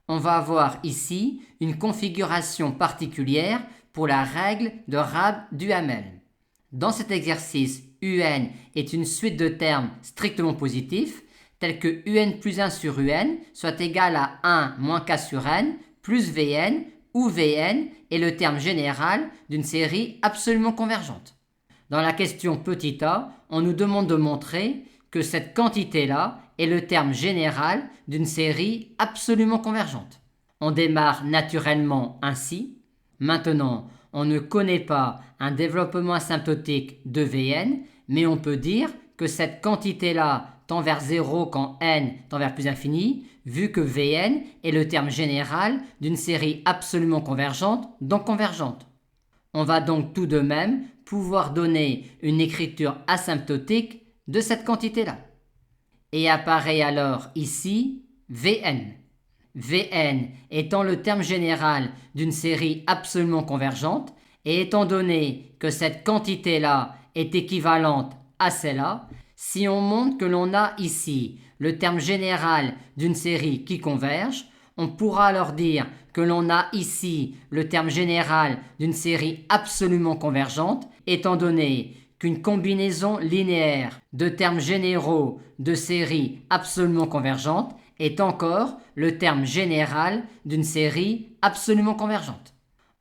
On va avoir ici une configuration particulière pour la règle de Rab-Duhamel. Dans cet exercice, UN est une suite de termes strictement positifs, tels que UN plus 1 sur UN soit égal à 1 moins K sur N plus Vn, où Vn est le terme général d'une série absolument convergente. Dans la question petit a, on nous demande de montrer que cette quantité-là est le terme général d'une série absolument convergente. On démarre naturellement ainsi. Maintenant, on ne connaît pas un développement asymptotique de Vn, mais on peut dire que cette quantité-là tend vers 0 quand n tend vers plus infini, vu que Vn est le terme général d'une série absolument convergente, donc convergente. On va donc tout de même pouvoir donner une écriture asymptotique de cette quantité-là. Et apparaît alors ici Vn. Vn étant le terme général d'une série absolument convergente, et étant donné que cette quantité-là est équivalente à celle-là, si on montre que l'on a ici le terme général d'une série qui converge, on pourra alors dire que l'on a ici le terme général d'une série absolument convergente, étant donné qu'une combinaison linéaire de termes généraux de séries absolument convergentes est encore le terme général d'une série absolument convergente.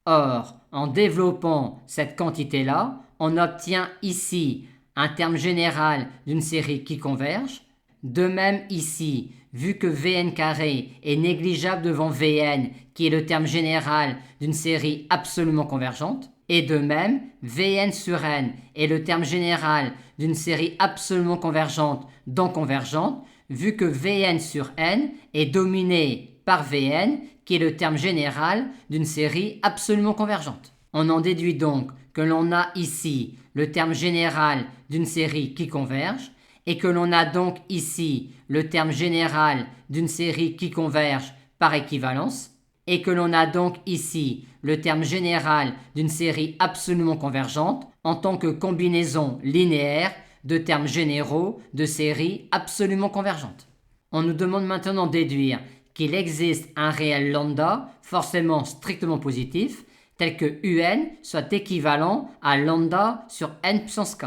Or, en développant cette quantité-là, on obtient ici un terme général d'une série qui converge. De même ici, vu que Vn carré est négligeable devant Vn, qui est le terme général d'une série absolument convergente, et de même, Vn sur n est le terme général d'une série absolument convergente, donc convergente, vu que Vn sur n est dominé par Vn, qui est le terme général d'une série absolument convergente. On en déduit donc que l'on a ici le terme général d'une série qui converge, et que l'on a donc ici le terme général d'une série qui converge par équivalence, et que l'on a donc ici le terme général d'une série absolument convergente en tant que combinaison linéaire de termes généraux de séries absolument convergentes. On nous demande maintenant de déduire qu'il existe un réel lambda forcément strictement positif, tel que un soit équivalent à lambda sur n puissance k.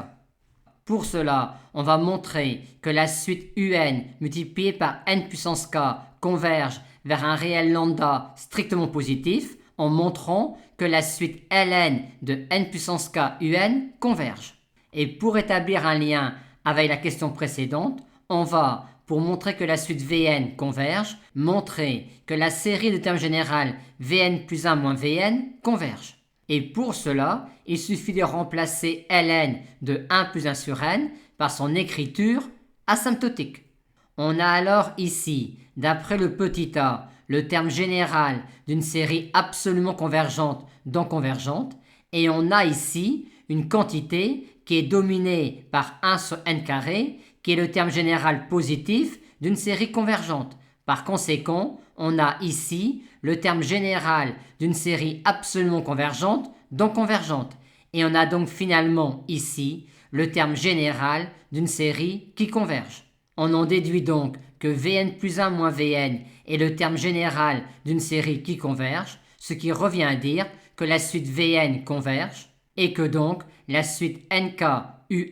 Pour cela, on va montrer que la suite un multipliée par n puissance k converge vers un réel lambda strictement positif en montrant que la suite ln de n puissance k un converge. Et pour établir un lien avec la question précédente, on va, pour montrer que la suite Vn converge, montrer que la série de termes généraux Vn plus 1 moins Vn converge. Et pour cela, il suffit de remplacer ln de 1 plus 1 sur n par son écriture asymptotique. On a alors ici, d'après le petit a, le terme général d'une série absolument convergente, donc convergente, et on a ici une quantité qui est dominée par 1 sur n carré, qui est le terme général positif d'une série convergente. Par conséquent, on a ici le terme général d'une série absolument convergente, donc convergente. Et on a donc finalement ici le terme général d'une série qui converge. On en déduit donc que Vn plus 1 moins Vn est le terme général d'une série qui converge, ce qui revient à dire que la suite Vn converge, et que donc la suite nk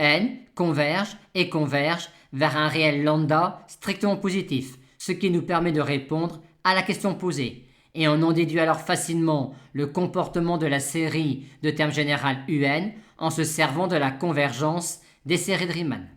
un converge et converge vers un réel lambda strictement positif, ce qui nous permet de répondre à la question posée. Et on en déduit alors facilement le comportement de la série de termes généraux un en se servant de la convergence des séries de Riemann.